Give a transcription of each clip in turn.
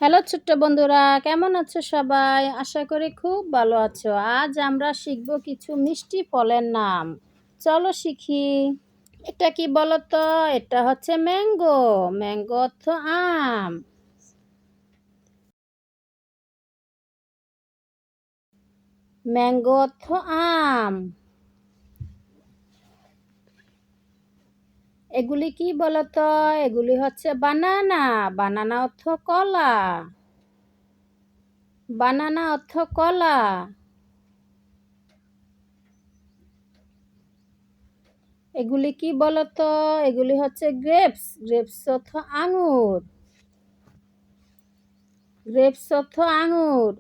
Hello ছোট্ট বন্ধুরা, কেমন আছো সবাই? আশা করি খুব ভালো আছো। আজ আমরা শিখব কিছু মিষ্টি ফলের নাম। চলো শিখি। এটা কি বলো তো? এটা হচ্ছে ম্যাঙ্গো। ম্যাঙ্গো অর্থ আম। ম্যাঙ্গো অর্থ আম। এগুলি কি বলো তো? এগুলি হচ্ছে বানানা। বানানা অর্থ কলা। বানানা অর্থ কলা। এগুলি কি বলতো? এগুলি হচ্ছে গ্রেপস। গ্রেপস অর্থ আঙুর। গ্রেপস অর্থ আঙুর।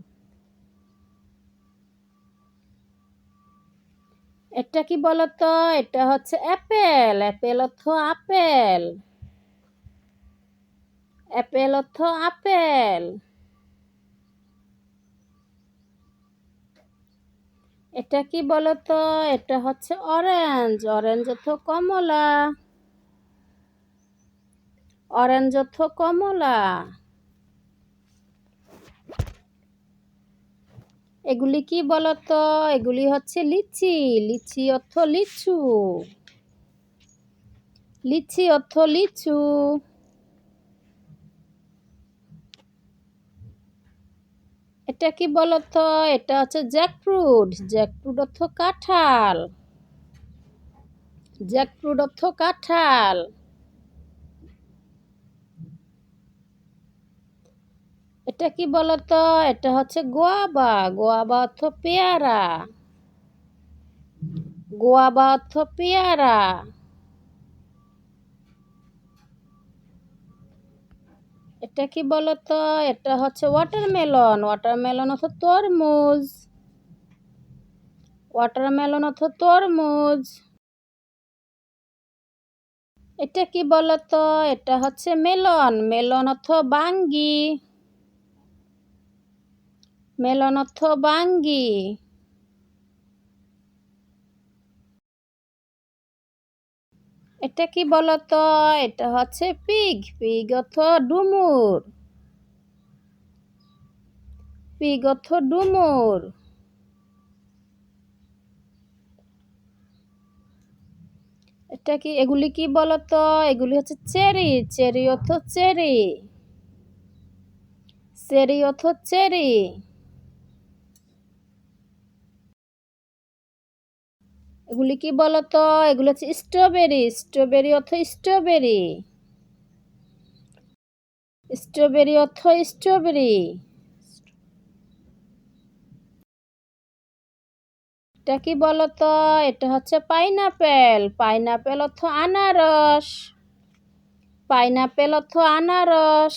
এটা কি বলতো? এটা হচ্ছে অ্যাপেল। অ্যাপেল অর্থ আপেল। অ্যাপেল অর্থ আপেল। এটা কি বলতো? এটা হচ্ছে অরেঞ্জ। অরেঞ্জ অর্থ কমলা। অরেঞ্জ অর্থ কমলা। এগুলি কি বলতো? এগুলি হচ্ছে লিচি। লিচি অর্থ লিচু। লিচি অর্থ লিচু। এটা কি বলতো? এটা হচ্ছে জ্যাকফ্রুট। জ্যাকফ্রুট অর্থ কাঁঠাল। জ্যাকফ্রুট অর্থ কাঁঠাল। এটা কি বলতো? এটা হচ্ছে গোয়াবা। গোয়াবা অর্থ পেয়ারা। গোয়াবা অর্থ পেয়ারা। এটা কি বলতো? এটা হচ্ছে ওয়াটারমেলন। ওয়াটারমেলন অর্থ তরমুজ। ওয়াটারমেলন অর্থ তরমুজ। এটা কি বলতো? এটা হচ্ছে মেলন। মেলন অর্থ বাঙ্গি। মেলন অর্থ বাঙ্গি। এটা কি বলতো? এটা হচ্ছে পিগ। পিগ অর্থ ডুমুর। পিগ অর্থ ডুমুর। এটা কি? এগুলি কি বলতো? এগুলি হচ্ছে চেরি। চেরি অর্থ চেরি। চেরি অর্থ চেরি। এগুলি কি বলতো? এগুলি হচ্ছে স্ট্রবেরি। স্ট্রবেরি অর্থ স্ট্রবেরি। স্ট্রবেরি অর্থ স্ট্রবেরি। এটা কি বলতো? এটা হচ্ছে পাইনাপেল। পাইনাপেল অর্থ আনারস। পাইনাপেল অর্থ আনারস।